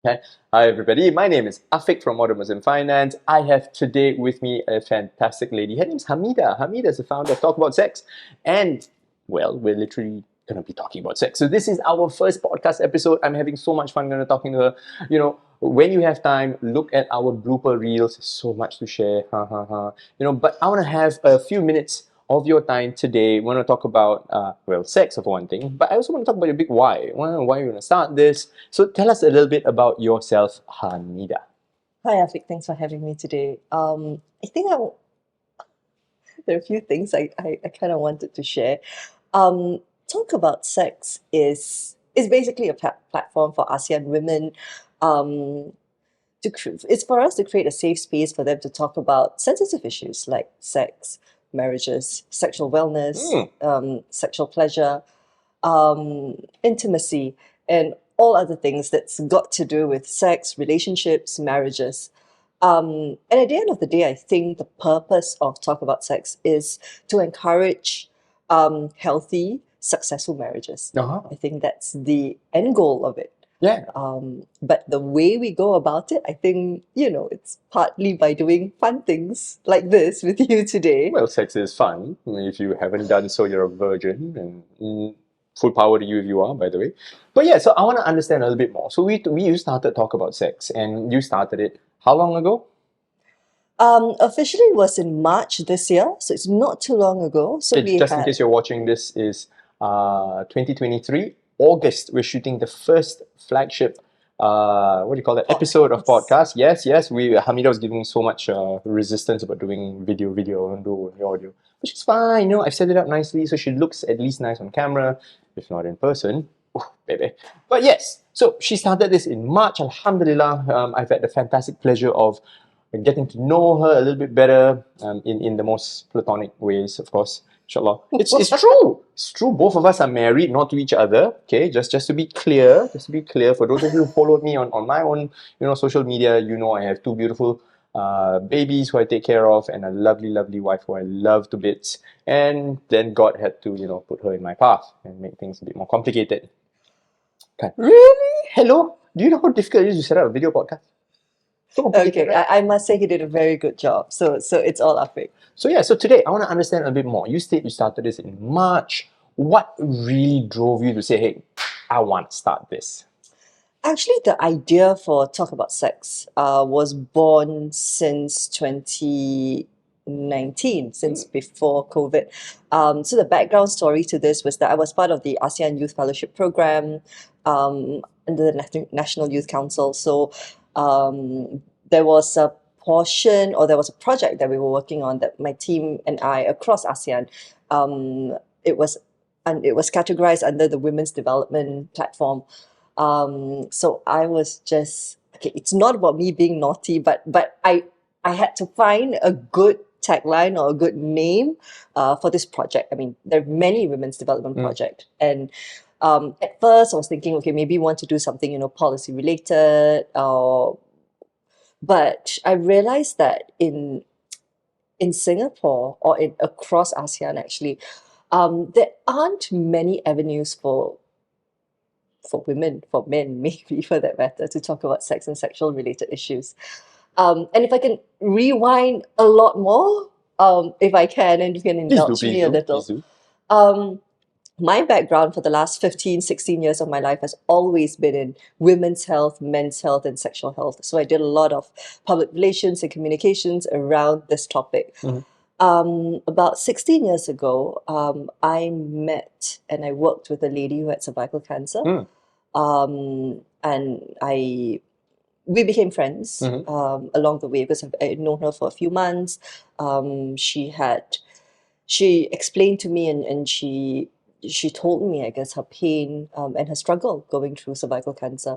Okay. Hi everybody, my name is Afiq from Modern Muslim Finance. I have today with me a fantastic lady. Her name's Hamida. Hamida is the founder of Talk About Sex. And, well, we're literally going to be talking about sex. So this is our first podcast episode. I'm having so much fun talking to her. When you have time, look at our blooper reels. There's so much to share. Ha ha ha. But I want to have a few minutes of your time today. We want to talk about, sex for one thing, but I also want to talk about your big why. Why you want to start this. So tell us a little bit about yourself, Hamida. Hi, Afik. Thanks for having me today. I think there are a few things I kind of wanted to share. Talk About Sex is basically a platform for ASEAN women. Um, it's for us to create a safe space for them to talk about sensitive issues like sex, marriages, sexual wellness, sexual pleasure, intimacy, and all other things that's got to do with sex, relationships, marriages. And at the end of the day, I think the purpose of Talk About Sex is to encourage healthy, successful marriages. Uh-huh. I think that's the end goal of it. Yeah. But the way we go about it, I think, it's partly by doing fun things like this with you today. Well, sex is fun. If you haven't done so, you're a virgin, and full power to you if you are, by the way. But yeah, so I want to understand a little bit more. So you started Talk About Sex, and you started it how long ago? Officially it was in March this year, so it's not too long ago. So Okay, just in case you're watching this, is 2023 August. We're shooting the first flagship what do you call that, episode of podcast. Yes, Hamida was giving me so much resistance about doing video and do audio, which is fine. I've set it up nicely so she looks at least nice on camera, if not in person. Oh, baby. But yes, so she started this in March. Alhamdulillah, I've had the fantastic pleasure of getting to know her a little bit better, in the most platonic ways, of course. Inshallah. It's true. It's true. Both of us are married, not to each other. Okay, just to be clear. For those of you who followed me on my own, social media, I have two beautiful babies who I take care of, and a lovely, lovely wife who I love to bits. And then God had to, put her in my path and make things a bit more complicated. Okay. Really? Hello? Do you know how difficult it is to set up a video podcast? So complicated, Okay, right? I must say he did a very good job. So it's all Afik. So today I want to understand a bit more. You started this in March. What really drove you to say, hey, I want to start this? Actually, the idea for Talk About Sex was born since 2019, since before COVID. So the background story to this was that I was part of the ASEAN Youth Fellowship Program under the National Youth Council. So there was a portion, or there was a project that we were working on that my team and I across ASEAN. It was categorized under the Women's Development Platform. So I was just, okay, it's not about me being naughty, but I had to find a good tagline or a good name for this project. I mean, there are many women's development projects, and at first I was thinking, okay, maybe want to do something, policy related, but I realized that in Singapore, or across ASEAN actually, there aren't many avenues for women, for men, maybe for that matter, to talk about sex and sexual related issues. And if I can rewind a lot more, if I can, and you can indulge me a little. Please do. My background for the last 15, 16 years of my life has always been in women's health, men's health, and sexual health. So I did a lot of public relations and communications around this topic. About 16 years ago, I met and I worked with a lady who had cervical cancer. And we became friends along the way, because I had known her for a few months. She explained to me, and she told me, I guess, her pain and her struggle going through cervical cancer.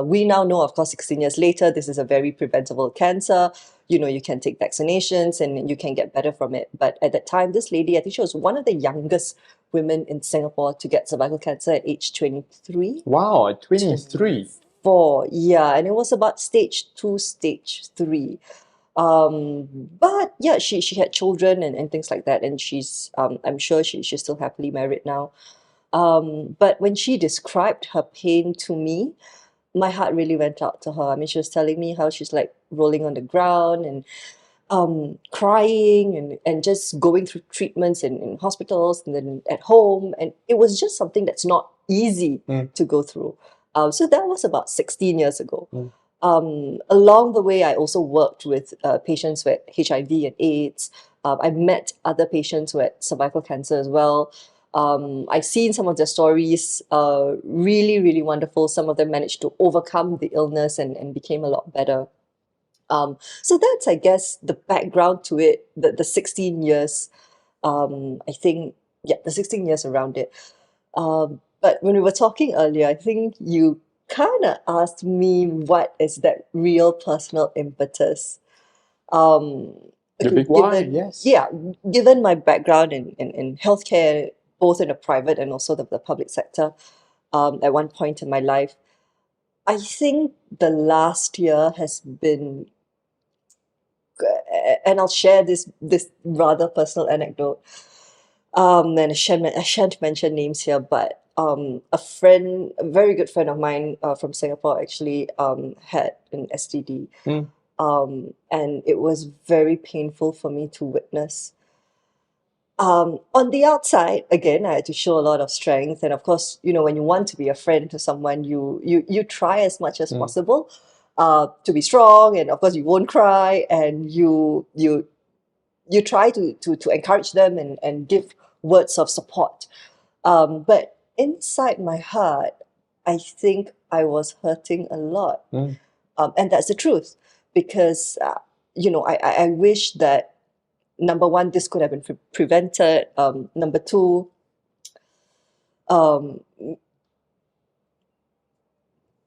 We now know, of course, 16 years later, this is a very preventable cancer. You can take vaccinations and you can get better from it. But at that time, this lady, I think she was one of the youngest women in Singapore to get cervical cancer at age 23. Wow, at 23. Yeah, and it was about stage 2, stage 3. But yeah, she had children and things like that, and she's I'm sure she's still happily married now. But when she described her pain to me, my heart really went out to her. I mean, she was telling me how she's like rolling on the ground and crying and just going through treatments in hospitals and then at home. And it was just something that's not easy Mm. to go through. So that was about 16 years ago. Mm. Along the way, I also worked with patients with HIV and AIDS. I met other patients who had cervical cancer as well. I've seen some of their stories, really, really wonderful. Some of them managed to overcome the illness and became a lot better. So that's, I guess, the background to it, the 16 years, I think, yeah, the 16 years around it. But when we were talking earlier, I think you kind of asked me what is that real personal impetus. Um, The okay, big why, yes. given my background in healthcare, both in the private and also the public sector, at one point in my life, I think the last year has been, and I'll share this rather personal anecdote. And I shan't mention names here, but a friend, a very good friend of mine from Singapore, actually had an STD, Mm. and it was very painful for me to witness. On the outside, again, I had to show a lot of strength, and of course, you know, when you want to be a friend to someone, you try as much as Mm. possible to be strong, and of course, you won't cry, and you try to encourage them and give words of support. But inside my heart, I think I was hurting a lot. Mm. And that's the truth. Because, you know, I wish that, number one, this could have been prevented. Number two, um,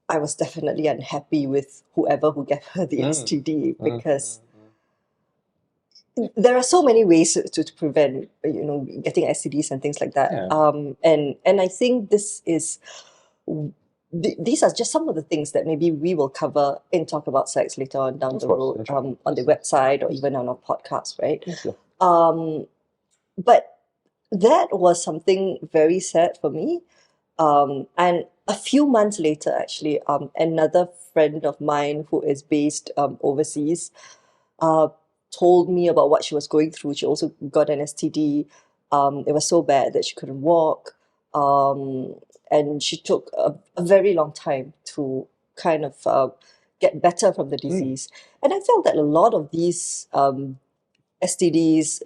I was definitely unhappy with whoever who gave her the Mm. STD, Mm. because there are so many ways to prevent, you know, getting STDs and things like that. Yeah. And I think these are just some of the things that maybe we will cover in Talk About Sex later on down Of the course, road, that's right. on the website or even on our podcast, right? Yes, yeah. But that was something very sad for me. And a few months later, actually, another friend of mine who is based overseas uh, told me about what she was going through. She also got an STD. It was so bad that she couldn't walk. And she took a very long time to kind of get better from the Mm. disease. And I felt that a lot of these STDs,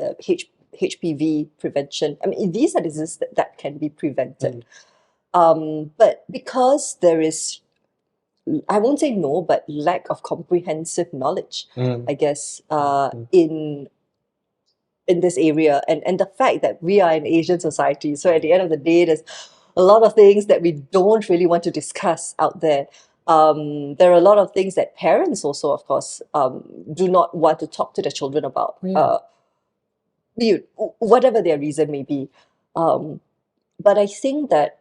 HPV prevention, I mean, these are diseases that can be prevented. But because there is, I won't say no, but lack of comprehensive knowledge, Mm. I guess, Mm. in this area, and the fact that we are an Asian society, so at the end of the day, there's a lot of things that we don't really want to discuss out there. There are a lot of things that parents also, of course, do not want to talk to their children about, Yeah. whatever their reason may be. But I think that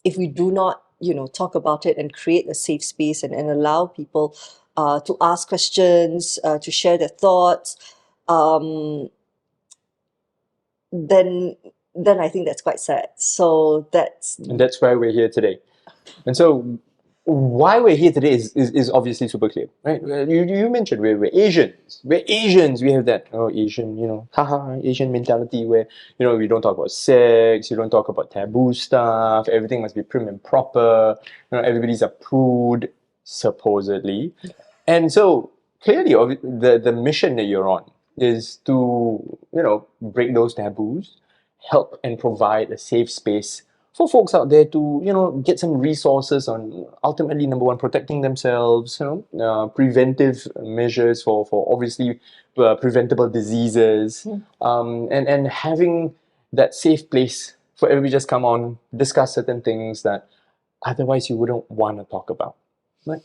if we do not, you know, talk about it and create a safe space and allow people to ask questions, to share their thoughts, um, then I think that's quite sad. So that's And that's why we're here today. And so, why we're here today is obviously super clear, right? You mentioned we're Asians. We're Asians. We have that Asian, haha, Asian mentality where we don't talk about sex. You don't talk about taboo stuff. Everything must be prim and proper. Everybody's a prude, supposedly. And so clearly, the mission that you're on is to break those taboos, help and provide a safe space for folks out there to get some resources on ultimately number one protecting themselves, preventive measures for obviously preventable diseases, and having that safe place for everybody just come on discuss certain things that otherwise you wouldn't want to talk about, right?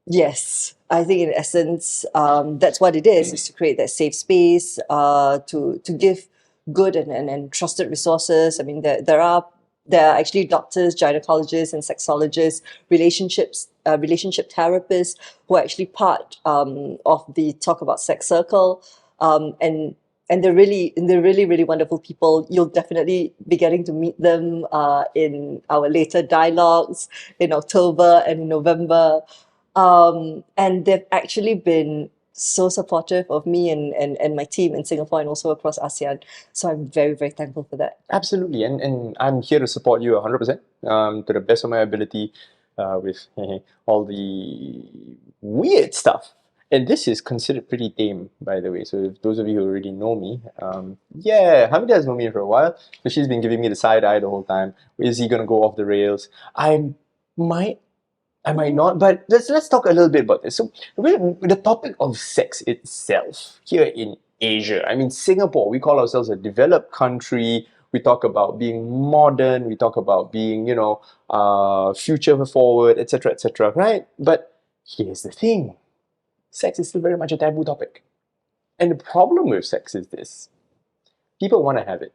Yes, I think in essence, that's what it is to create that safe space, to give good and trusted resources. I mean, there are actually doctors, gynecologists, and sexologists, relationship therapists who are actually part of the Talk About Sex circle, and and they're really wonderful people. You'll definitely be getting to meet them in our later dialogues in October and in November. And they've actually been so supportive of me and my team in Singapore and also across ASEAN. So I'm very thankful for that. Absolutely, and I'm here to support you 100%, to the best of my ability, with all the weird stuff. And this is considered pretty tame, by the way. So if those of you who already know me, yeah, Hamida has known me for a while, so she's been giving me the side eye the whole time. Is he gonna go off the rails? Might I might not, but let's talk a little bit about this. So, the topic of sex itself here in Asia. I mean, Singapore, we call ourselves a developed country. We talk about being modern. We talk about being, future forward, etc., right? But here's the thing: sex is still very much a taboo topic. And the problem with sex is this: people want to have it.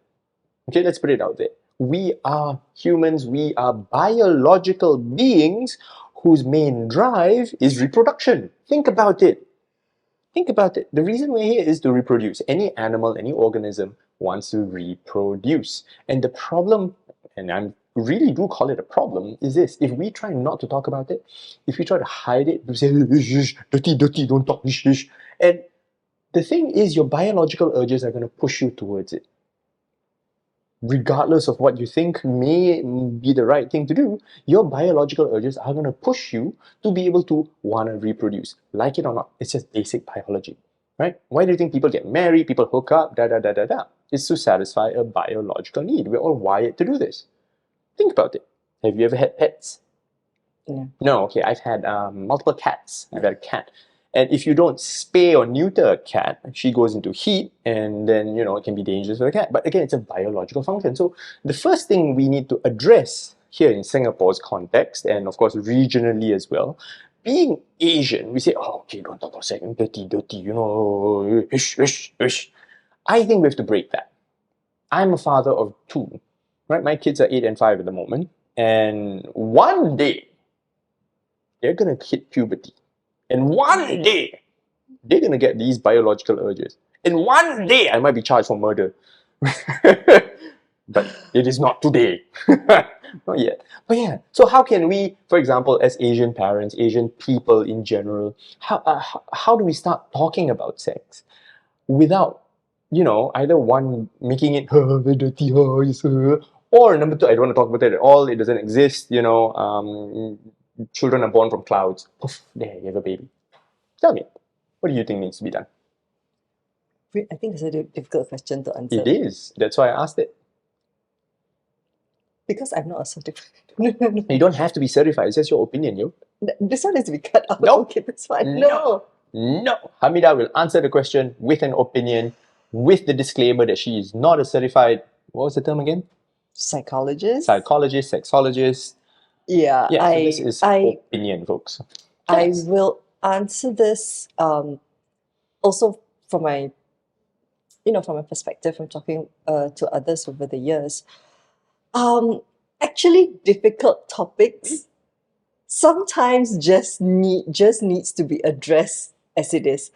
Okay, let's put it out there. We are humans, we are biological beings whose main drive is reproduction. Think about it. Think about it. The reason we're here is to reproduce. Any animal, any organism wants to reproduce. And the problem, and I really do call it a problem, is this. If we try not to talk about it, if we try to hide it, we say, dirty, don't talk, and the thing is, your biological urges are going to push you towards it. Regardless of what you think may be the right thing to do, your biological urges are going to push you to be able to want to reproduce. Like it or not, it's just basic biology, right? Why do you think people get married, people hook up, da? It's to satisfy a biological need. We're all wired to do this. Think about it. Have you ever had pets? Yeah. No, okay, I've had multiple cats. I've had a cat. And if you don't spay or neuter a cat, she goes into heat, and then, it can be dangerous for the cat. But again, it's a biological function. So the first thing we need to address here in Singapore's context, and of course regionally as well, being Asian, we say, oh, okay, don't talk about sex, dirty, ish. I think we have to break that. I'm a father of two, right? My kids are 8 and 5 at the moment. And one day, they're going to hit puberty. And one day, they're going to get these biological urges. And one day, I might be charged for murder. But it is not today. Not yet. But yeah, so how can we, for example, as Asian parents, Asian people in general, how do we start talking about sex without, either one making it very dirty, yes, or number two, I don't want to talk about it at all, it doesn't exist, children are born from clouds. Poof, there, you have a baby. Tell me, what do you think needs to be done? I think it's a difficult question to answer. It is. That's why I asked it. Because I'm not a certified. You don't have to be certified. It's just your opinion, yo. This one has to be cut out. No. Okay, that's fine. No. No. Hamida will answer the question with an opinion, with the disclaimer that she is not a certified, what was the term again? Psychologist. Psychologist, sexologist. Yeah, Yeah, so this is opinion, folks. I will answer this also from my perspective from talking to others over the years. Actually, difficult topics sometimes just needs to be addressed as it is.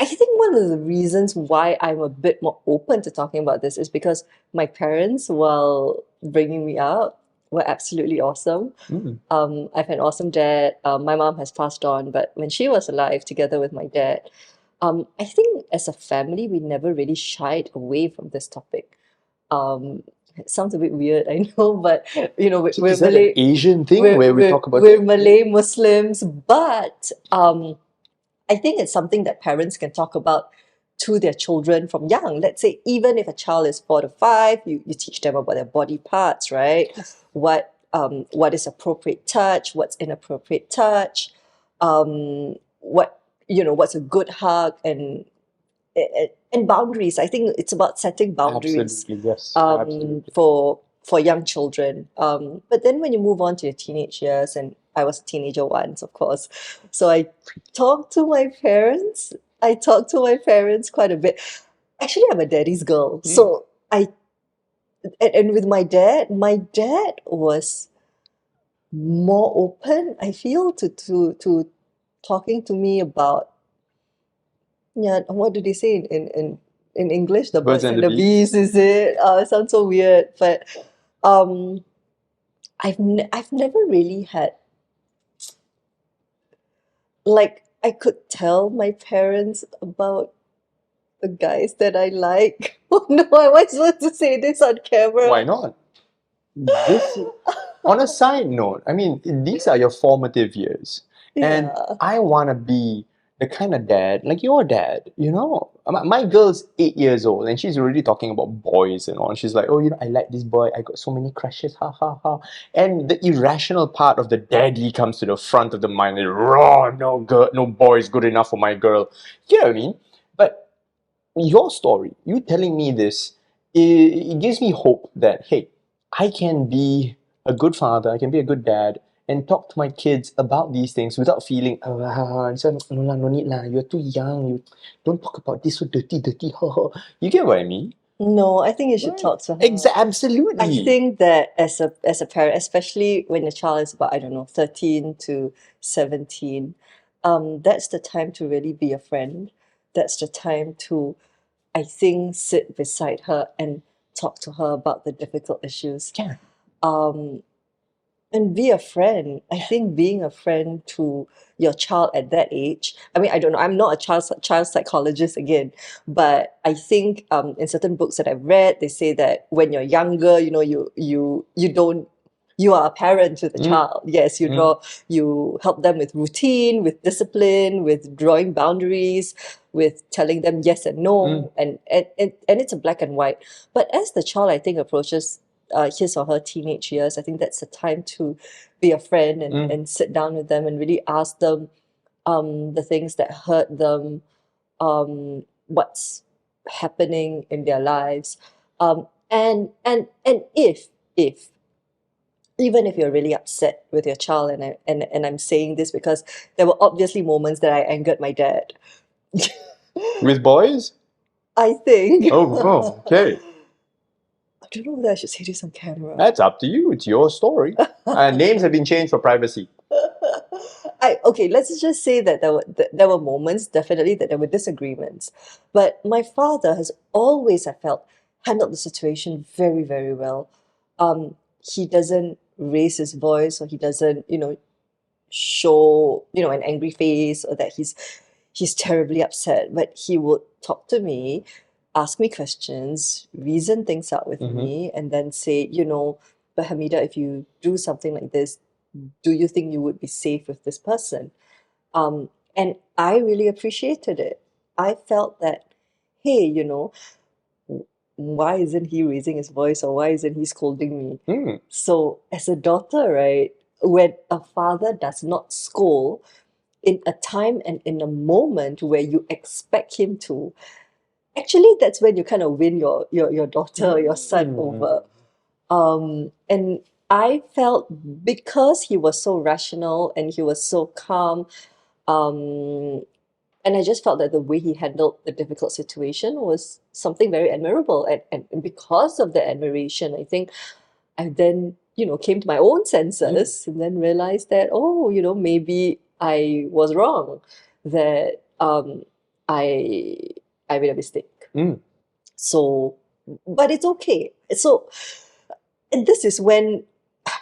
I think one of the reasons why I'm a bit more open to talking about this is because my parents, while bringing me up, were absolutely awesome. I've had an awesome dad. My mom has passed on, but when she was alive, together with my dad, I think as a family, we never really shied away from this topic. It sounds a bit weird, I know, but So we're is that Malay. an Asian thing where we talk about We're Malay Muslims, but I think it's something that parents can talk about to their children from young. Let's say even if a child is 4 to 5, you teach them about their body parts, right? What is appropriate touch, what's inappropriate touch, what's a good hug, and boundaries. I think it's about setting boundaries. Absolutely, yes. Absolutely. For young children. But then when you move on to your teenage years, and I was a teenager once, of course, so I talked to my parents. I talked to my parents quite a bit. Actually, I'm a daddy's girl, so and with my dad was more open, I feel, to talking to me about Yeah, what do they say in English? The Birds birds and and the the bees. bees, is it? It sounds so weird, but um, I've never really had, like, I could tell my parents about the guys that I like. Oh no, am I supposed to say this on Why camera? not? This, on a side note, I mean, these are your formative years. And Yeah. I want to be the kind of dad, like your dad, you know. My girl's 8 years old and she's already talking about boys and all. She's like, oh, you know, I like this boy. I got so many crushes, ha ha ha. And the irrational part of the daddy comes to the front of the mind. And, raw, no girl, no boy is good enough for my girl. You know what I mean? But your story, you telling me this, it gives me hope that, hey, I can be a good father, I can be a good dad, and talk to my kids about these things without feeling, this one, no lah, no need lah, you're too young, you don't talk about this so dirty, dirty, ha ha. You get what I mean? No, I think you should Right. talk to her. I Absolutely. think that as a parent, especially when your child is about, I don't know, 13 to 17, that's the time to really be a friend. That's the time to, I think, sit beside her and talk to her about the difficult issues. Yeah. Um, and be a friend. I think being a friend to your child at that age, I mean, I don't know, I'm not a child psychologist again, but I think in certain books that I've read, they say that when you're younger, you don't, you are a parent to the Mm, child. Yes, mm, you help them with routine, with discipline, with drawing boundaries, with telling them yes and mm, no, and it's a black and white. But as the child, I think, approaches his or her teenage years, I think that's the time to be a friend mm, and sit down with them and really ask them the things that hurt them, what's happening in their lives. And if even if you're really upset with your child, and I'm saying this because there were obviously moments that I angered my dad. with boys? I think. Oh, oh, okay. I don't know whether I should say this on camera. That's up to you. It's your story. Names have been changed for privacy. Okay, let's just say that there were moments, definitely, that there were disagreements. But my father has always, I felt, handled the situation very, very well. He doesn't raise his voice, or he doesn't, show, an angry face, or that he's terribly upset. But he would talk to me, ask me questions, reason things out with Mm-hmm. me, and then say, but Hamida, if you do something like this, do you think you would be safe with this person? And I really appreciated it. I felt that, hey, why isn't he raising his voice, or why isn't he scolding me? Mm. So, as a daughter, right, when a father does not scold in a time and in a moment where you expect him to, actually, that's when you kind of win your daughter or your son Mm. over. And I felt, because he was so rational and he was so calm, um, and I just felt that the way he handled the difficult situation was something very admirable. And because of the admiration, I think I then, came to my own Mm. senses and then realized that, oh, maybe I was wrong, that I I made a mistake. Mm. So, but it's okay. So, and this is when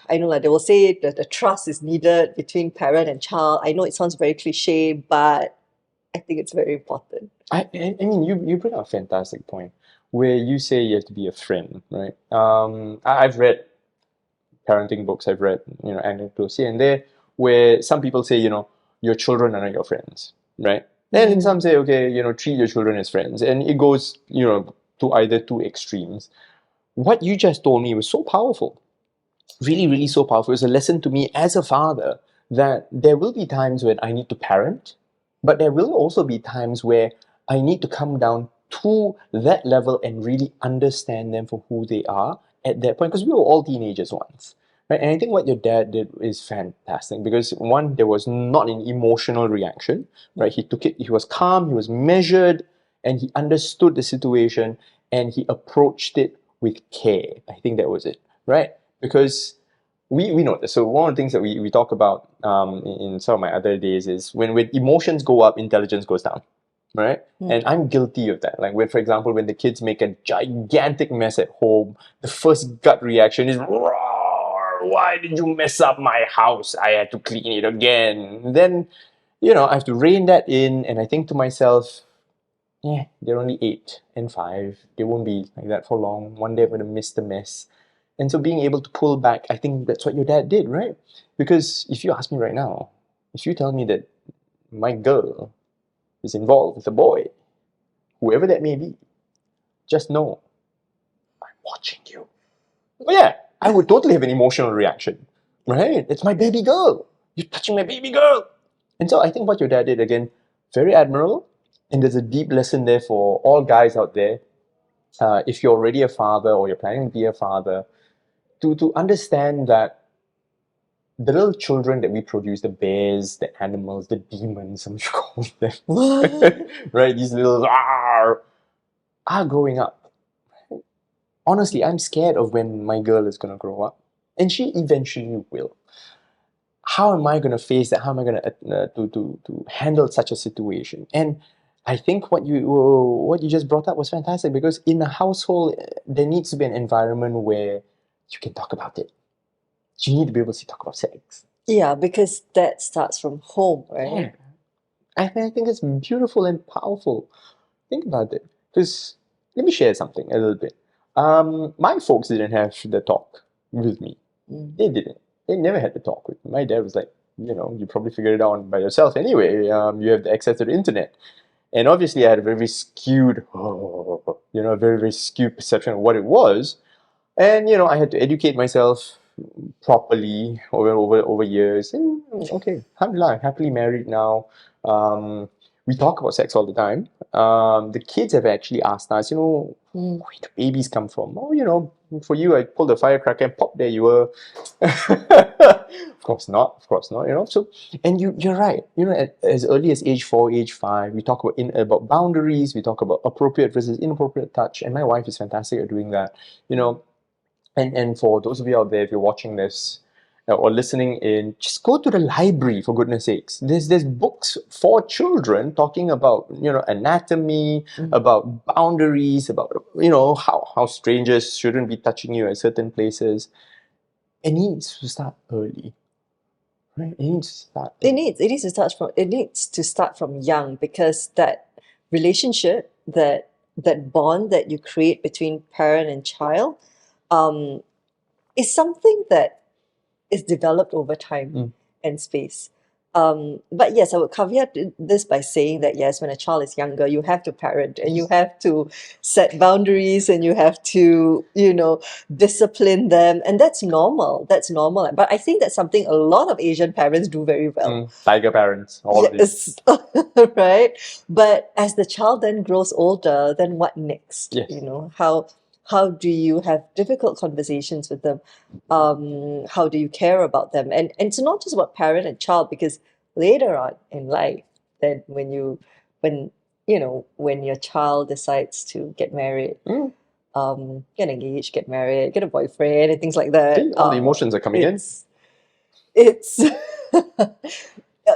I know, like, they will say that the trust is needed between parent and child. I know it sounds very cliche, but I think it's very important. I mean, you bring up a fantastic point where you say you have to be a friend, right? I've read parenting books, I've read, anecdotes here and there, where some people say, your children are not your friends, right? And then some say, okay, treat your children as friends. And it goes, to either two extremes. What you just told me was so powerful, really, really so powerful. It's a lesson to me as a father that there will be times when I need to parent, but there will also be times where I need to come down to that level and really understand them for who they are at that point, because we were all teenagers once. Right? And I think what your dad did is fantastic, because one, there was not an emotional reaction, right? He took it, he was calm, he was measured, and he understood the situation and he approached it with care. I think that was it, right? Because we know this. So one of the things that we talk about in some of my other days is when emotions go up, intelligence goes down, right? And I'm guilty of that. Like when, for example, when the kids make a gigantic mess at home, the first gut reaction is, "Roar, why did you mess up my house? I had to clean it again." Then, I have to rein that in, and I think to myself, yeah, they're only 8 and 5. They won't be like that for long. One day I'm going to miss the mess. And so being able to pull back, I think that's what your dad did, right? Because if you ask me right now, if you tell me that my girl is involved with a boy, whoever that may be, just know I'm watching you. Oh yeah, I would totally have an emotional reaction, right? It's my baby girl. You're touching my baby girl. And so I think what your dad did, again, very admirable. And there's a deep lesson there for all guys out there. If you're already a father or you're planning to be a father, to understand that the little children that we produce, the bears, the animals, the demons, some should call them, right? These little are growing up. Honestly, I'm scared of when my girl is going to grow up, and she eventually will. How am I going to face that? How am I going to handle such a situation? And I think what you just brought up was fantastic, because in a household there needs to be an environment where you can talk about it. You need to be able to talk about sex. Yeah, because that starts from home, right? Yeah. I think it's beautiful and powerful. Think about it. Because let me share something a little bit. My folks didn't have the talk with me. They didn't. They never had the talk with me. My dad was like, you probably figured it out by yourself anyway. You have the access to the internet. And obviously I had a very skewed, very, very skewed perception of what it was. And I had to educate myself properly over years. And okay, alhamdulillah, I'm happily married now. We talk about sex all the time. The kids have actually asked us, where do babies come from? Oh, for you, I pulled a firecracker and pop, there you were. Of course not. Of course not. So, and you're right. As early as age 4, age 5, we talk about boundaries. We talk about appropriate versus inappropriate touch, and my wife is fantastic at doing that. And for those of you out there, if you're watching this or listening in, just go to the library, for goodness sakes. There's books for children talking about anatomy, about boundaries, about how strangers shouldn't be touching you at certain places. It needs to start early, right? It needs to start. It needs to start from young, because that relationship, that bond that you create between parent and child, is something that is developed over time and space. But yes, I would caveat this by saying that yes, when a child is younger, you have to parent and you have to set boundaries and you have to, discipline them. And that's normal. That's normal. But I think that's something a lot of Asian parents do very well. Tiger parents, all of this. Yes, right? But as the child then grows older, then what next? Yes. How do you have difficult conversations with them? How do you care about them? And it's not just about parent and child, because later on in life, then when your child decides to get married, get engaged, get married, get a boyfriend, and things like that. See, all the emotions are coming in. It's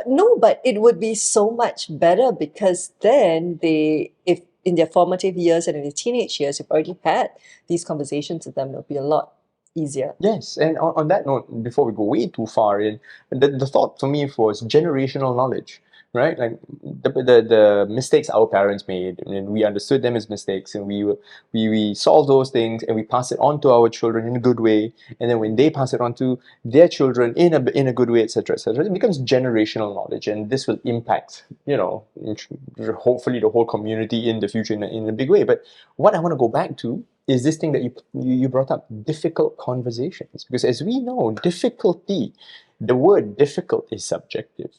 no, but it would be so much better, because then if in their formative years and in their teenage years, you've already had these conversations with them, it'll be a lot easier. Yes, and on that note, before we go way too far in, the thought for me was generational knowledge, right? Like the mistakes our parents made, and we understood them as mistakes, and we solved those things, and we pass it on to our children in a good way, and then when they pass it on to their children in a good way, etc., etc., it becomes generational knowledge, and this will impact, hopefully the whole community in the future in a big way. But what I want to go back to is this thing that you brought up, difficult conversations. Because as we know, the word difficult is subjective.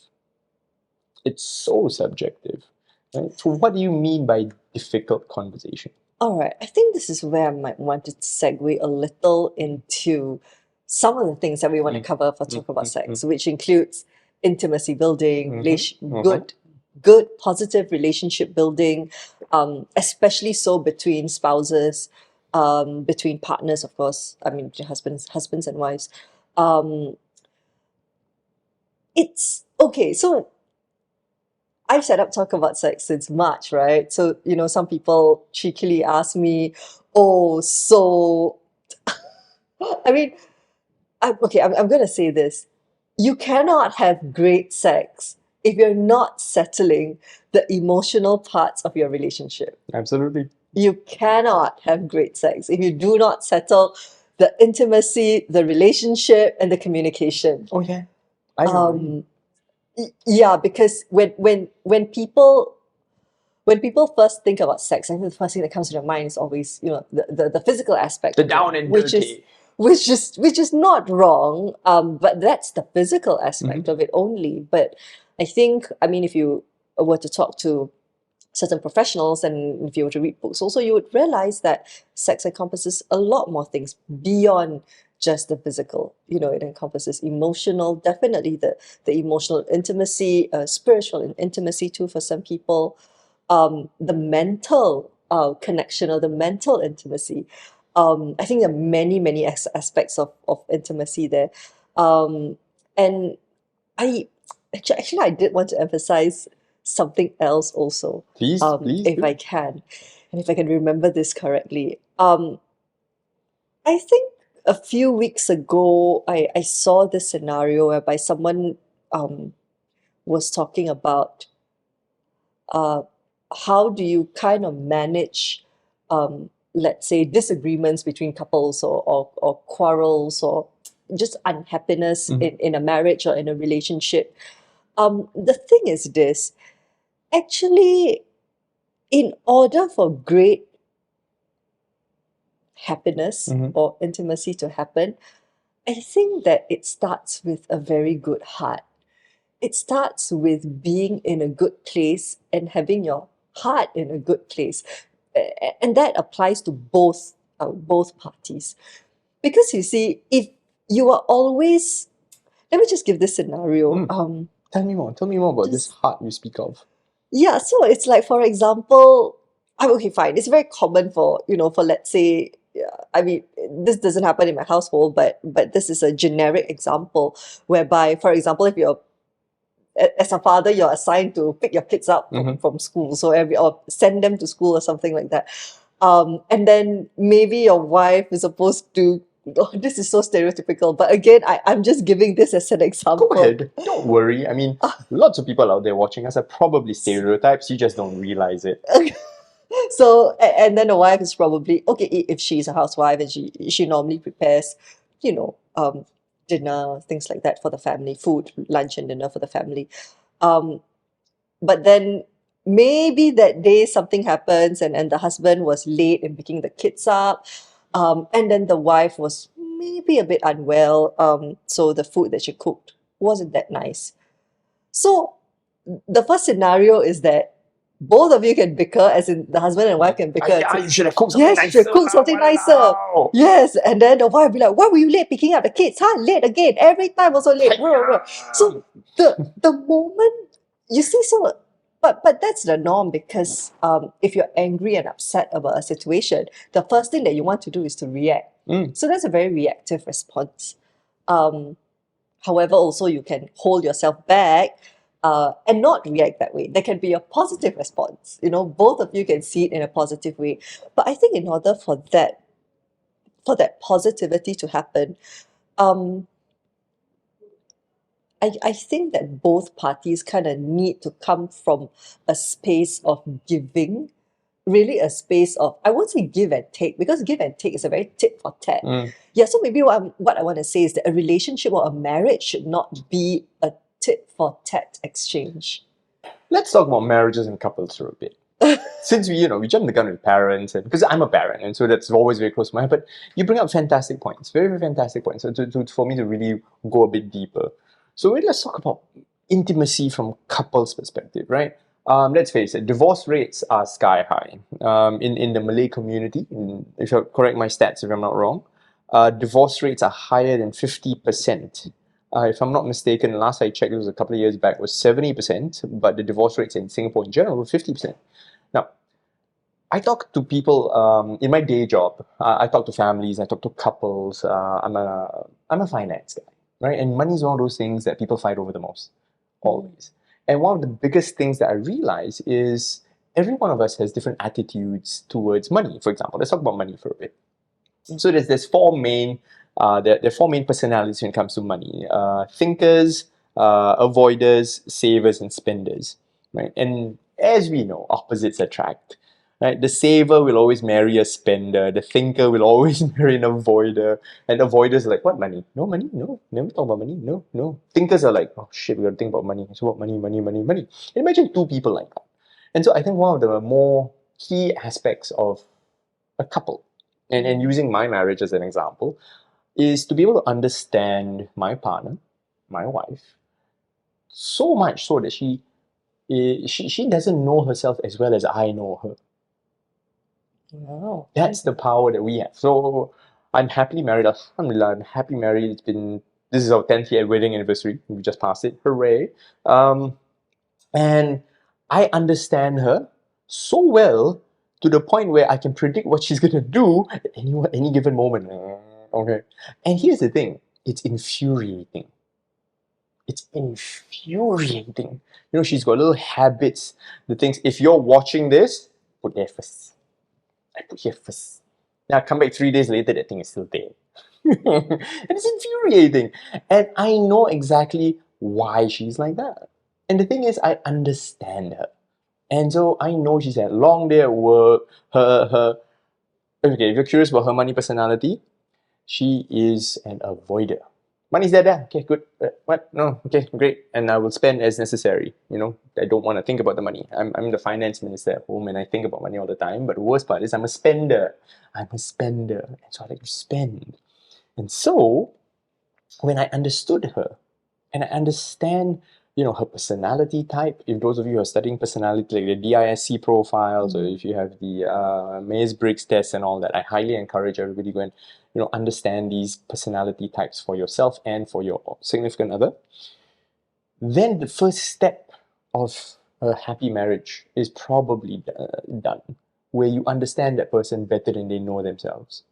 It's so subjective. Right? So what do you mean by difficult conversation? All right, I think this is where I might want to segue a little into some of the things that we want to cover for Talk About Sex, which includes intimacy building, good positive relationship building, especially so between spouses, between partners, of course. I mean, husbands and wives. It's okay. So I've set up Talk About Sex since March, right? So, some people cheekily ask me, oh, so, I mean, I'm going to say this. You cannot have great sex if you're not settling the emotional parts of your relationship. Absolutely. You cannot have great sex if you do not settle the intimacy, the relationship, and the communication. Oh yeah, I agree. Yeah, because when people first think about sex, I think the first thing that comes to their mind is always, the physical aspect The of down it, and which is dirty. which is not wrong, but that's the physical aspect Mm-hmm. of it only. But I think, I mean, if you were to talk to certain professionals, and if you were to read books also, you would realize that sex encompasses a lot more things beyond just the physical. It encompasses emotional, definitely the emotional intimacy, spiritual intimacy too for some people, the mental connection or the mental intimacy. I think there are many, many aspects of intimacy there. And I actually I did want to emphasize something else also, Please, please if I do. can, and if I can remember this correctly. I think a few weeks ago, I saw this scenario whereby someone was talking about uh, how do you kind of manage, let's say, disagreements between couples, or quarrels, or just unhappiness Mm-hmm. in a marriage or in a relationship. The thing is this, actually, in order for great happiness Mm-hmm. or intimacy to happen, I think that it starts with a very good heart. It starts with being in a good place and having your heart in a good place. And that applies to both parties. Because you see, if you are always, let me just give this scenario. Mm. Tell me more. Tell me more about this Just heart you speak of. Yeah, so it's like, for example, okay, fine. It's very common for, let's say, yeah, I mean, this doesn't happen in my household, but this is a generic example whereby, for example, if you're as a father, you're assigned to pick your kids up from, Mm-hmm. from school, or send them to school or something like that. And then maybe your wife is supposed to. Oh, this is so stereotypical, but again, I'm just giving this as an Go example. ahead. Don't worry. I mean, lots of people out there watching us are probably stereotypes. You just don't realize it. So, and then the wife is probably okay, if she's a housewife, and she normally prepares, dinner, things like that for the family, food, lunch and dinner for the family. Um, but then maybe that day something happens, and the husband was late in picking the kids up, and then the wife was maybe a bit unwell, so the food that she cooked wasn't that nice. So the first scenario is that both of you can bicker, as in the husband and wife can bicker and Yeah, say, you should have cooked something yes, you nicer. should cook something nicer. Walao. Yes, and then the wife will be like, why were you late picking up the kids? Huh? Late again. Every time also late. Blah, blah, blah. So the moment you see, so but that's the norm, because if you're angry and upset about a situation, the first thing that you want to do is to react. Mm. So that's a very reactive response. Um, However, also you can hold yourself back, and not react that way. There can be a positive response. Both of you can see it in a positive way. But I think in order for that positivity to happen, um, I think that both parties kind of need to come from a space of giving, really a space of, I won't say give and take, because give and take is a very tit for tat. Mm. Yeah, so maybe what I want to say is that a relationship or a marriage should not be a tit for tat exchange. Let's talk about marriages and couples for a bit. Since we jump the gun with parents, and because I'm a parent, and so that's always very close to my heart. But you bring up fantastic points, very, very fantastic points. So for me to really go a bit deeper. So let's talk about intimacy from couples' perspective, right? Let's face it, divorce rates are sky high. In the Malay community, if you correct my stats if I'm not wrong, divorce rates are higher than 50%. If I'm not mistaken, last I checked, it was a couple of years back, was 70%, but the divorce rates in Singapore in general were 50%. Now, I talk to people in my day job. I talk to families. I talk to couples. I'm a finance guy, right? And money is one of those things that people fight over the most, always. And one of the biggest things that I realize is every one of us has different attitudes towards money. For example, let's talk about money for a bit. So there's four main there are four main personalities when it comes to money: thinkers, avoiders, savers, and spenders. Right, and as we know, opposites attract. Right, the saver will always marry a spender. The thinker will always marry an avoider. And avoiders are like, what money? No money? No, never talk about money. No, no. Thinkers are like, oh shit, we gotta think about money. It's about money, money, money, money. Imagine two people like that. And so I think one of the more key aspects of a couple, and using my marriage as an example, is to be able to understand my partner, my wife, so much so that she doesn't know herself as well as I know her. Wow. That's the power that we have. So I'm happily married. Alhamdulillah, I'm happy married. This is our 10th year wedding anniversary. We just passed it. Hooray. And I understand her so well to the point where I can predict what she's gonna do at any given moment. Okay. And here's the thing, it's infuriating. It's infuriating. You know, she's got little habits, the things. If you're watching this, put there first. I put here first. Now I come back 3 days later, that thing is still there. And it's infuriating. And I know exactly why she's like that. And the thing is, I understand her. And so I know she's had a long day at work. Okay, if you're curious about her money personality, she is an avoider. Money's there. Okay, good. What? No, okay, great. And I will spend as necessary. You know, I don't want to think about the money. I'm the finance minister at home and I think about money all the time. But the worst part is I'm a spender. I'm a spender. And so I like to spend. And so when I understood her and I understand, you know, her personality type, if those of you who are studying personality, like the DISC profiles, or if you have the Myers-Briggs test and all that, I highly encourage everybody to go and, you know, understand these personality types for yourself and for your significant other. Then the first step of a happy marriage is probably done, where you understand that person better than they know themselves.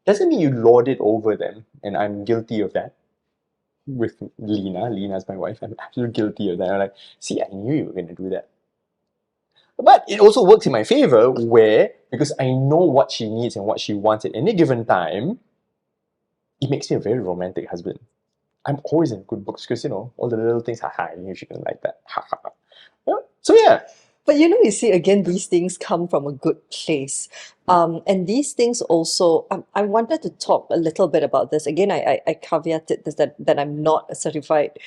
Doesn't mean you lord it over them, and I'm guilty of that with Lena. Lena's my wife. I'm absolutely guilty of that. I'm like, see, I knew you were going to do that. But it also works in my favor where, because I know what she needs and what she wants at any given time, it makes me a very romantic husband. I'm always in good books because, you know, all the little things, haha, I knew she didn't like that. So yeah. But you know, you see, again, these things come from a good place. And these things also, I wanted to talk a little bit about this. Again, I caveated this that I'm not a certified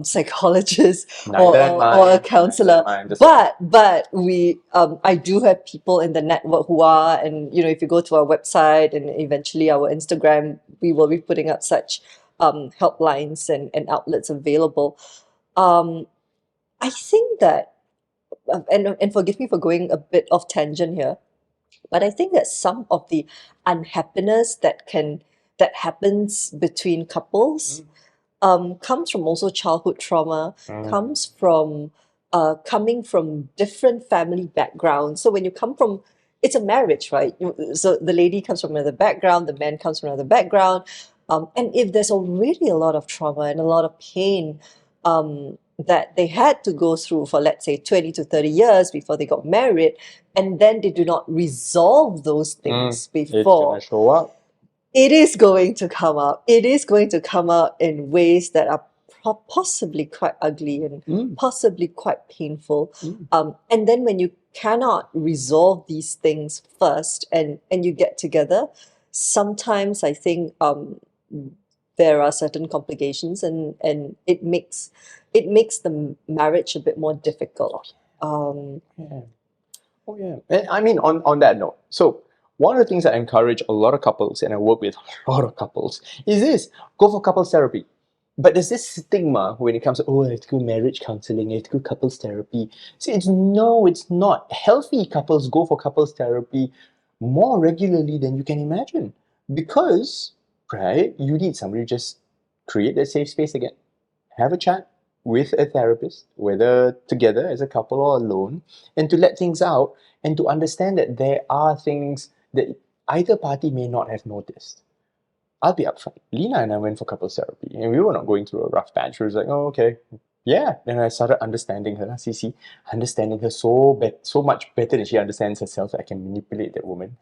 psychologist Neither am I. or a counselor. Neither am I. I'm just But we I do have people in the network who are, and you know, if you go to our website and eventually our Instagram, we will be putting up such helplines and outlets available. I think that and forgive me for going a bit off tangent here, but I think that some of the unhappiness that happens between couples comes from also childhood trauma, comes from coming from different family backgrounds. So when you come from, it's a marriage, right? So the lady comes from another background, the man comes from another background, and if there's already a lot of trauma and a lot of pain that they had to go through for, let's say, 20 to 30 years before they got married, and then they do not resolve those things it's before, gonna show up. it is going to come up. It is going to come out in ways that are possibly quite ugly and possibly quite painful. And then when you cannot resolve these things first and you get together, sometimes I think there are certain complications and it makes the marriage a bit more difficult. Yeah. Oh yeah. And I mean, on that note, so one of the things I encourage a lot of couples, and I work with a lot of couples, is this: go for couples therapy. But there's this stigma when it comes to, oh, I have to go marriage counseling, I have to go couples therapy. See, it's not. Healthy couples go for couples therapy more regularly than you can imagine. Because, right, you need somebody to just create that safe space again. Have a chat with a therapist, whether together as a couple or alone, and to let things out and to understand that there are things that either party may not have noticed. I'll be upfront. Lena and I went for couples therapy, and we were not going through a rough patch. We was like, oh, okay, Yeah, then I started understanding her. See, understanding her so much better than she understands herself. I can manipulate that woman.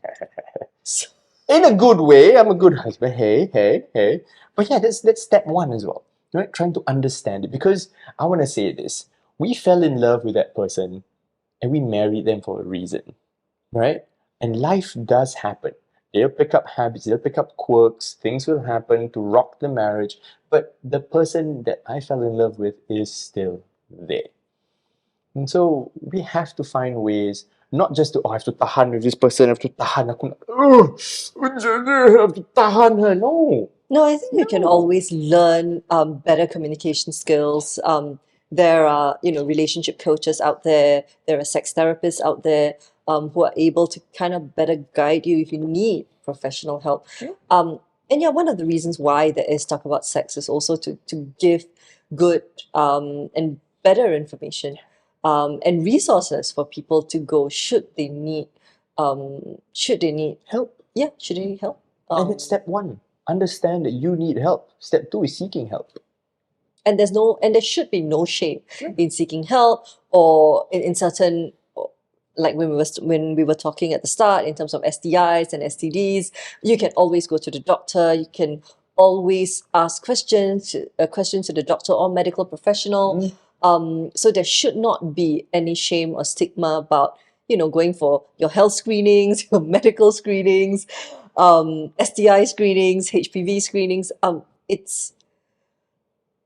So, In a good way. I'm a good husband. Hey, hey, hey. But yeah, that's step one as well. Right? Trying to understand it. Because I want to say this. We fell in love with that person and we married them for a reason. Right? And life does happen. They'll pick up habits, they'll pick up quirks, things will happen to rock the marriage. But the person that I fell in love with is still there. And so we have to find ways not just to, oh, I have to tahan with this person, I have to tahan, aku nak, I have to tahan her. No, no, I think you can no. always learn better communication skills. There are, relationship coaches out there. There are sex therapists out there who are able to kind of better guide you if you need professional help. And yeah, one of the reasons why there is Talk About Sex is also to give good and better information and resources for people to go should they need Help. should they need help. And it's step one. Understand that you need help. Step two is seeking help. And there should be no shame in seeking help or in certain, like when we were talking at the start in terms of STIs and STDs. You can always go to the doctor. You can always ask questions to the doctor or medical professional. So there should not be any shame or stigma about going for your health screenings, your medical screenings, STI screenings, HPV screenings.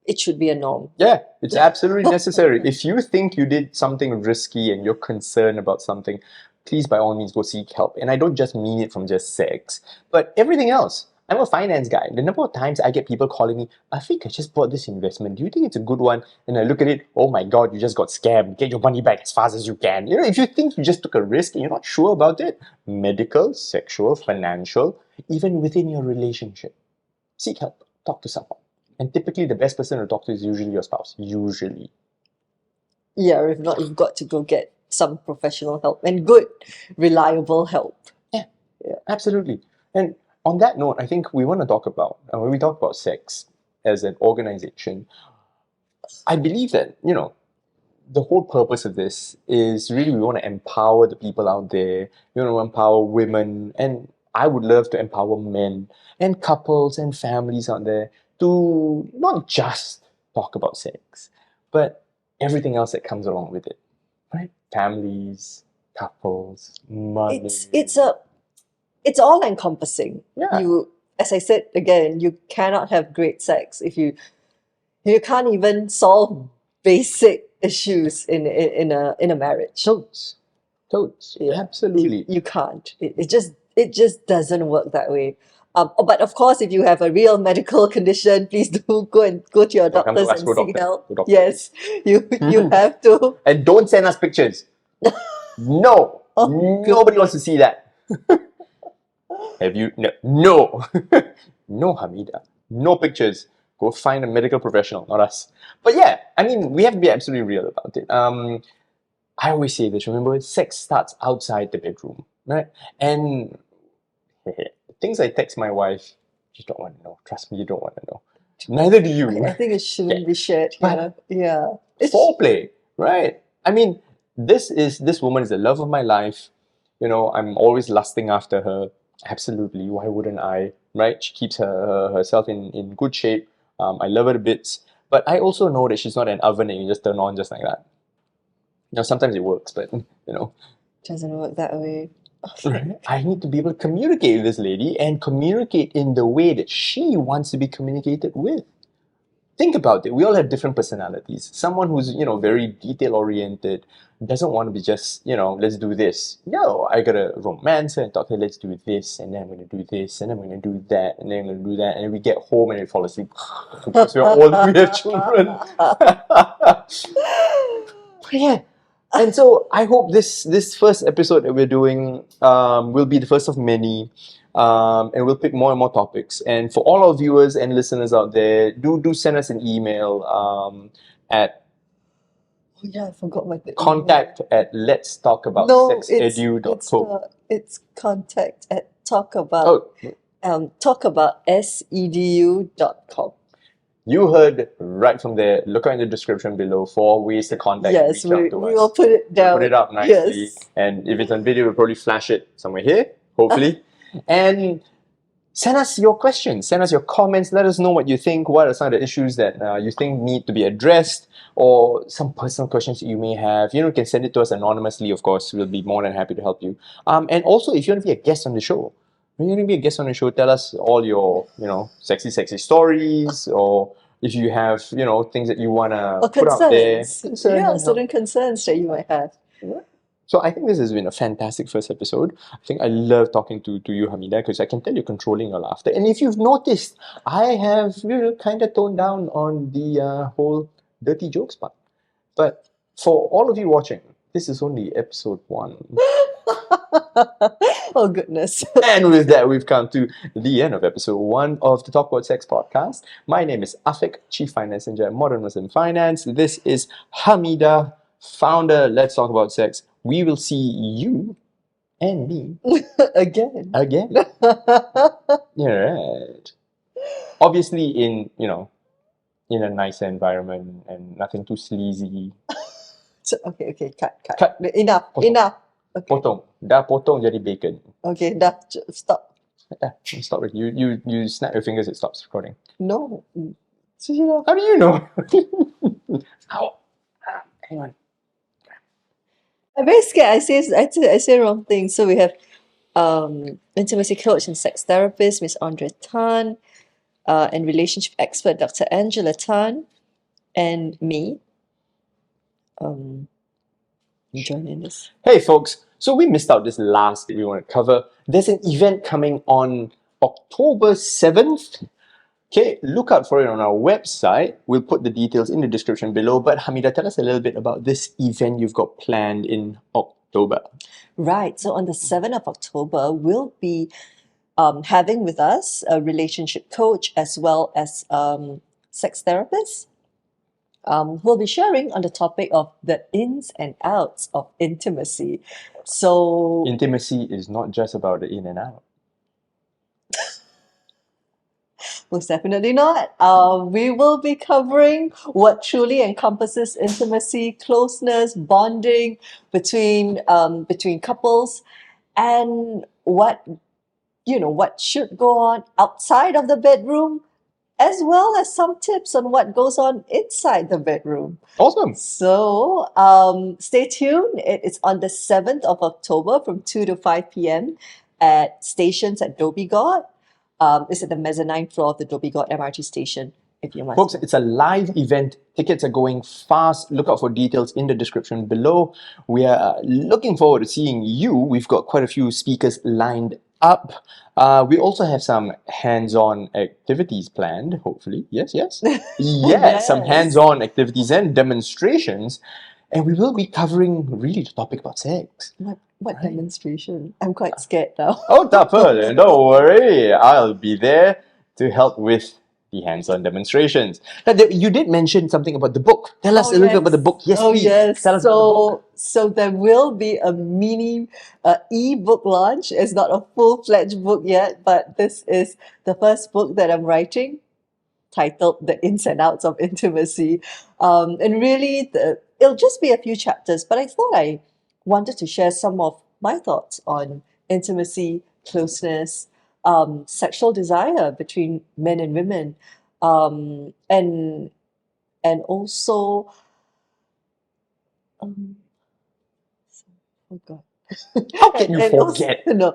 It should be a norm. Yeah, it's absolutely necessary. If you think you did something risky and you're concerned about something, please by all means go seek help. And I don't just mean it from just sex, but everything else. I'm a finance guy. The number of times I get people calling me, Afiq, I just bought this investment. Do you think it's a good one? And I look at it, oh my God, you just got scammed. Get your money back as fast as you can. If you think you just took a risk and you're not sure about it, medical, sexual, financial, even within your relationship, seek help. Talk to someone. And typically, the best person to talk to is usually your spouse. Usually. Yeah, or if not, you've got to go get some professional help and good, reliable help. Yeah, absolutely. And on that note, I think we want to talk about, when we talk about sex as an organization, I believe that, the whole purpose of this is really we want to empower the people out there. We want to empower women, and I would love to empower men and couples and families out there to not just talk about sex, but everything else that comes along with it, right? Families, couples, money. It's all encompassing. Yeah. As I said again, you cannot have great sex if you can't even solve basic issues in a marriage. Totes. Yeah. Absolutely. You can't. It just doesn't work that way. But of course, if you have a real medical condition, please do go to your Welcome to doctors and Astro seek Doctor. help. Go doctor. Yes, you have to. And don't send us pictures. No. Nobody wants to see that. Have you? No. No, Hamida. No pictures. Go find a medical professional, not us. But yeah, I mean, we have to be absolutely real about it. I always say this, remember, sex starts outside the bedroom, right? And things I text my wife, you don't want to know. Trust me, you don't want to know. Neither do you. I think it shouldn't be shared here. Yeah. Foreplay, right? I mean, this woman is the love of my life. I'm always lusting after her. Absolutely, why wouldn't I? Right? She keeps herself in good shape. I love her to bits. But I also know that she's not an oven that you just turn on just like that. Sometimes it works, but Doesn't work that way. I need to be able to communicate with this lady and communicate in the way that she wants to be communicated with. Think about it. We all have different personalities. Someone who's, very detail oriented doesn't want to be just, let's do this. No, I gotta romance her and talk to her, let's do this, and then I'm gonna do this, and then I'm gonna do that, and then I'm gonna do that, and then we get home and we fall asleep. Because we're old, we have children. Yeah. And so I hope this first episode that we're doing will be the first of many. And we'll pick more and more topics. And for all our viewers and listeners out there, do send us an email at Oh yeah, I forgot my contact at let's talk about sexedu.co. It's contact at talkaboutsedu.com. You heard right from there. Look out in the description below for ways to contact and Yes, reach out to we us. will put it We'll down. put it up nicely. Yes. And if it's on video, we'll probably flash it somewhere here, hopefully. And send us your questions, send us your comments, let us know what you think, what are some of the issues that you think need to be addressed, or some personal questions that you may have. You can send it to us anonymously, of course. We'll be more than happy to help you. And also, if you want to be a guest on the show, tell us all your, sexy stories, or if you have, things that you want to Or put out there. concerns. Yeah, certain concerns that you might have. So I think this has been a fantastic first episode. I think I love talking to you, Hamida, because I can tell you're controlling your laughter. And if you've noticed, I have kind of toned down on the whole dirty jokes part. But for all of you watching, this is only episode 1. Oh, goodness. And with that, we've come to the end of episode 1 of the Talk About Sex podcast. My name is Afiq, Chief Finance Manager at Modern Muslim Finance. This is Hamida, founder, Let's Talk About Sex. We will see you and me Again. Yeah, right. Obviously in a nicer environment and nothing too sleazy. So, okay, cut. Cut. Enough. Okay. Potong. Dah potong jadi bacon. Okay, dah. Stop. Stop it. You snap your fingers, it stops recording. No. How do you know? Hang on. I'm very scared. I say wrong things. So we have intimacy coach and sex therapist, Miss Andrea Tan, and relationship expert, Dr. Angela Tan, and me. Joining this. Hey folks, so we missed out this last that we want to cover. There's an event coming on October 7th. Okay, look out for it on our website. We'll put the details in the description below. But Hamida, tell us a little bit about this event you've got planned in October. Right. So on the 7th of October, we'll be having with us a relationship coach as well as sex therapist. Who'll be sharing on the topic of the ins and outs of intimacy. So intimacy is not just about the in and out. Most definitely not. We will be covering what truly encompasses intimacy, closeness, bonding between couples, and what should go on outside of the bedroom, as well as some tips on what goes on inside the bedroom. Awesome. So stay tuned. It's on the 7th of October from 2 to 5 p.m. at stations at Dhoby Ghaut. It's at the mezzanine floor of the Dhoby Ghaut MRT station. If you want. Folks, it's a live event. Tickets are going fast. Look out for details in the description below. We are looking forward to seeing you. We've got quite a few speakers lined up. We also have some hands-on activities planned, hopefully. Yes. Yes. Some hands-on activities and demonstrations. And we will be covering really the topic about sex. What demonstration? I'm quite scared now. Oh, tak apa. Don't worry. I'll be there to help with the hands-on demonstrations. Now, you did mention something about the book. Tell us a little bit about the book. Yes, please. Yes. Tell us about the book. So there will be a mini e-book launch. It's not a full-fledged book yet, but this is the first book that I'm writing, titled The Ins and Outs of Intimacy. And really, it'll just be a few chapters, but I thought I wanted to share some of my thoughts on intimacy, closeness, sexual desire between men and women, and also oh God. How can you forget? No.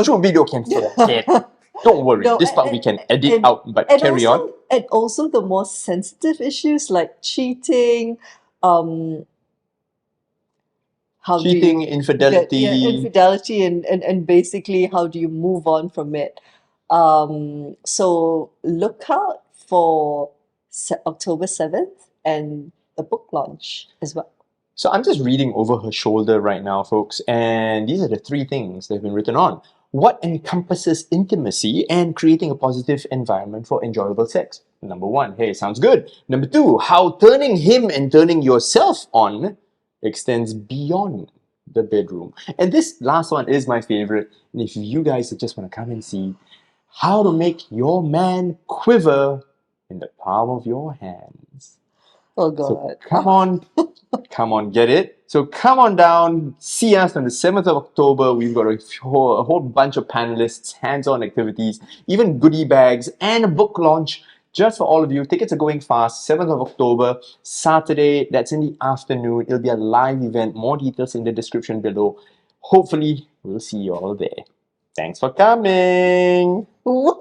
True video can forget. Don't worry, No, this part we can edit out, but carry on. And also the more sensitive issues like cheating, infidelity. Infidelity, and basically how do you move on from it. So look out for October 7th and the book launch as well. So I'm just reading over her shoulder right now, folks, and these are the 3 things that have been written on. What encompasses intimacy and creating a positive environment for enjoyable sex? Number 1, hey, sounds good. Number 2, how turning him and turning yourself on extends beyond the bedroom. And this last one is my favorite. And if you guys just want to come and see how to make your man quiver in the palm of your hands. Oh So God. come on, get it? So come on down, see us on the 7th of October. We've got a whole bunch of panelists, hands-on activities, even goodie bags, and a book launch just for all of you. Tickets are going fast. 7th of October, Saturday, that's in the afternoon. It'll be a live event. More details in the description below. Hopefully, we'll see you all there. Thanks for coming. What?